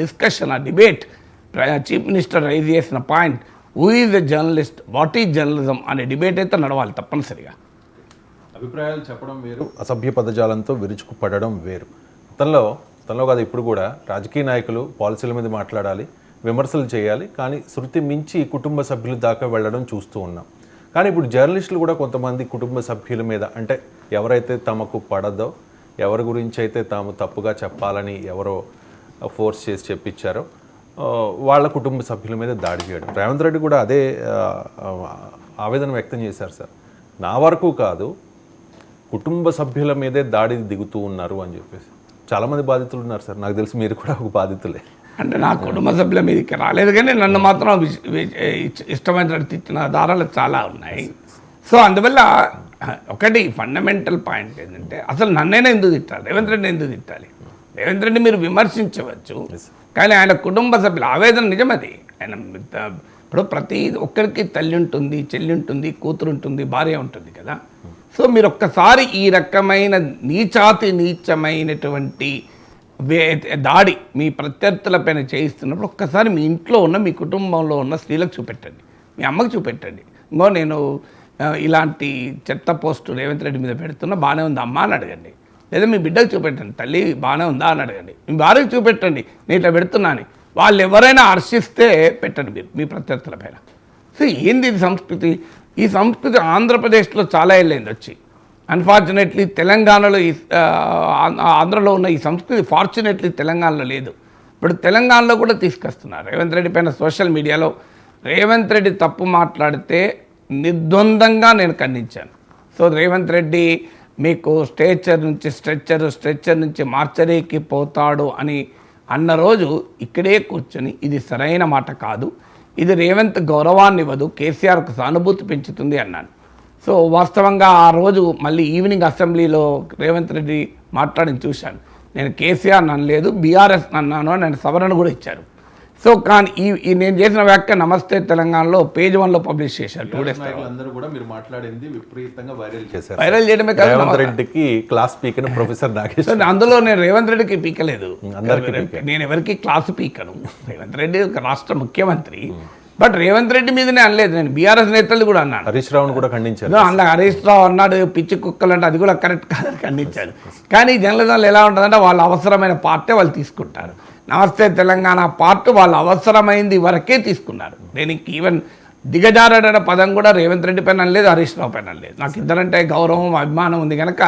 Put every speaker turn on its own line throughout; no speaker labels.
Discussion, ఆ debate, chief minister rise చేసిన point, who is the journalist, what is journalism అనే debate అయితే నడవాలి తప్పనిసరిగా.
అభిప్రాయాలు చెప్పడం వేరు, అసభ్య పదజాలంతో విరుచుకుపడడం వేరు. తనలో కాదు, ఇప్పుడు కూడా రాజకీయ నాయకులు పాలసీల మీద మాట్లాడాలి, విమర్శలు చేయాలి, కానీ శృతి మించి కుటుంబ సభ్యుల దాకా వెళ్ళడం చూస్తూ ఉన్నాం. కానీ ఇప్పుడు జర్నలిస్టులు కూడా కొంతమంది కుటుంబ సభ్యుల మీద, అంటే ఎవరైతే తమకు పడదో, ఎవరి గురించి అయితే తాము తప్పుగా చెప్పాలని ఎవరో ఫోర్స్ చేసి చెప్పించారో వాళ్ళ కుటుంబ సభ్యుల మీద దాడి చేయడం. రేవంత్ రెడ్డి కూడా అదే ఆవేదన వ్యక్తం చేశారు. సార్, నా వరకు కాదు, కుటుంబ సభ్యుల మీదే దాడి దిగుతూ ఉన్నారు అని చెప్పేసి చాలామంది బాధితులు ఉన్నారు. సార్, నాకు తెలిసి మీరు కూడా ఒక బాధితులే.
అంటే నా కుటుంబ సభ్యుల మీదకి రాలేదు, కానీ నన్ను మాత్రం ఇష్టమైన తిట్టిన దారాలు చాలా ఉన్నాయి. సో అందువల్ల ఒకటి ఫండమెంటల్ పాయింట్ ఏంటంటే, అసలు నన్నైనా ఎందుకు తిట్టాలి, రేవంత్ రెడ్డి ఎందుకు తిట్టాలి? రేవంత్ రెడ్డి మీరు విమర్శించవచ్చు, కానీ ఆయన కుటుంబ సభ్యుల ఆవేదన నిజమది. ఆయన ఇప్పుడు ప్రతి ఒక్కరికి తల్లి ఉంటుంది, చెల్లి ఉంటుంది, కూతురు ఉంటుంది, భార్య ఉంటుంది కదా. సో మీరు ఒక్కసారి ఈ రకమైన నీచమైనటువంటి దాడి మీ ప్రత్యర్థులపైన చేయిస్తున్నప్పుడు ఒక్కసారి మీ ఇంట్లో ఉన్న, మీ కుటుంబంలో ఉన్న స్త్రీలకు చూపెట్టండి, మీ అమ్మకు చూపెట్టండి. ఇంకో నేను ఇలాంటి చెత్త పోస్టు రేవంత్ రెడ్డి మీద పెడుతున్నా, బాగానే ఉంది అమ్మా అని అడగండి. లేదా మీ బిడ్డకు చూపెట్టండి, తల్లి బాగానే ఉందా అని అడగండి. మీ భార్యకు చూపెట్టండి, నేను ఇట్లా పెడుతున్నాను. వాళ్ళు ఎవరైనా హర్షిస్తే పెట్టండి మీరు మీ ప్రత్యర్థుల పైన. సో ఏంది ఇది సంస్కృతి? ఈ సంస్కృతి ఆంధ్రప్రదేశ్లో చాలా ఏళ్ళైంది వచ్చి. అన్ఫార్చునేట్లీ తెలంగాణలో ఆంధ్రలో ఉన్న ఈ సంస్కృతి ఫార్చునేట్లీ తెలంగాణలో లేదు. ఇప్పుడు తెలంగాణలో కూడా తీసుకొస్తున్నారు. రేవంత్ రెడ్డి పైన సోషల్ మీడియాలో రేవంత్ రెడ్డి తప్పు మాట్లాడితే నిర్ద్వందంగా నేను ఖండించాను. సో రేవంత్ రెడ్డి మీకు స్ట్రెచ్చర్ నుంచి మార్చరీకి పోతాడు అని అన్న రోజు ఇక్కడే కూర్చొని ఇది సరైన మాట కాదు, ఇది రేవంత్ గౌరవాన్ని ఇవ్వదు, కేసీఆర్కు సానుభూతి పెంచుతుంది అన్నాను. సో వాస్తవంగా ఆ రోజు మళ్ళీ ఈవినింగ్ అసెంబ్లీలో రేవంత్ రెడ్డి మాట్లాడి చూశాను. నేను కేసీఆర్ అనలేదు, బీఆర్ఎస్ అన్నాను అని నేను సవరణ కూడా ఇచ్చారు. సో కానీ ఈ నేను చేసిన వ్యాఖ్య నమస్తే తెలంగాణలో పేజ్ 1లో పబ్లిష్ చేశారు 2 days.
అందరూ కూడా మీరు మాట్లాడింది విపరీతంగా
వైరల్ చేయడమే కాదు,
రేవంత్ రెడ్డికి క్లాస్ పీకను ప్రొఫెసర్ నాగేష్.
అందులో నేను రేవంత్ రెడ్డికి పీకలేదు, నేను ఎవరికి క్లాసు పీకను. రేవంత్ రెడ్డి ఒక రాష్ట్ర ముఖ్యమంత్రి, బట్ రేవంత్ రెడ్డి మీదనే అనలేదు. నేను బీఆర్ఎస్ నేతలు కూడా అన్నాను,
హరీష్ రావును కూడా ఖండించాను.
అందులో హరీష్ రావు అన్నాడు పిచ్చి కుక్కలు అంటే, అది కూడా కరెక్ట్ కాదని ఖండించాను. కానీ జర్నలిజంలో ఎలా ఉంటుందంటే వాళ్ళ అవసరమైన పార్టీ వాళ్ళు తీసుకుంటారు. నమస్తే తెలంగాణ పార్ట్ వాళ్ళు అవసరమైంది వరకే తీసుకున్నారు. నేను ఈవెన్ దిగజారడ పదం కూడా రేవంత్ రెడ్డి పైన లేదు, హరీష్ రావు పైన లేదు. నాకు ఇద్దరంటే గౌరవం అభిమానం ఉంది కనుక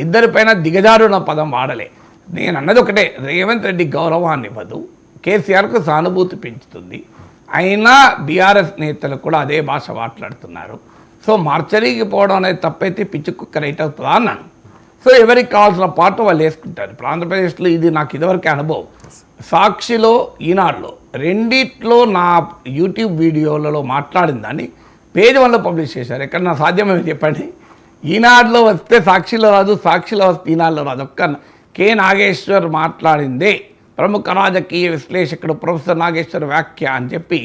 ఇద్దరిపైన దిగజారున పదం వాడలే. నేను అన్నది ఒకటే, రేవంత్ రెడ్డి గౌరవాన్ని ఇవ్వదు, కేసీఆర్కు సానుభూతి పెంచుతుంది. అయినా బీఆర్ఎస్ నేతలు కూడా అదే భాష మాట్లాడుతున్నారు. సో మార్చరీకి పోవడం అనేది తప్పైతే పిచ్చి కుక్క రైట్ అవుతుందా అన్నాను. సో ఎవరికి కావాల్సిన పాట వాళ్ళు వేసుకుంటారు. ఇప్పుడు ఆంధ్రప్రదేశ్లో ఇది నాకు ఇదివరకే అనుభవం. సాక్షిలో, ఈనాడులో రెండిట్లో నా యూట్యూబ్ వీడియోలలో మాట్లాడిన దాన్ని పేజ్ 1లో పబ్లిష్ చేశారు. ఎక్కడ నా సాధ్యమేమి చెప్పండి? ఈనాడులో వస్తే సాక్షిలో రాదు, సాక్షిలో వస్తే ఈనాడులో రాదు. ఒక్క కె నాగేశ్వర్ మాట్లాడిందే ప్రముఖ రాజకీయ విశ్లేషకుడు ప్రొఫెసర్ నాగేశ్వర్ వ్యాఖ్య అని చెప్పి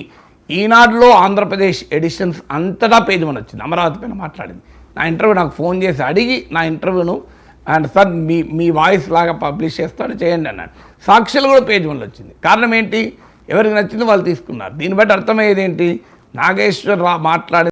ఈనాడులో ఆంధ్రప్రదేశ్ ఎడిషన్స్ అంతటా పేజ్ 1 వచ్చింది. అమరావతి పైన మాట్లాడింది. నా ఇంటర్వ్యూ నాకు ఫోన్ చేసి అడిగి నా ఇంటర్వ్యూను అండ్ సార్ మీ వాయిస్ లాగా పబ్లిష్ చేస్తాడు చేయండి అన్నాడు. సాక్షులు కూడా పేజ్ 1లో వచ్చింది. కారణం ఏంటి? ఎవరికి నచ్చింది వాళ్ళు తీసుకున్నారు. దీన్ని బట్టి అర్థమయ్యేది ఏంటి? నాగేశ్వర్ మాట్లాడి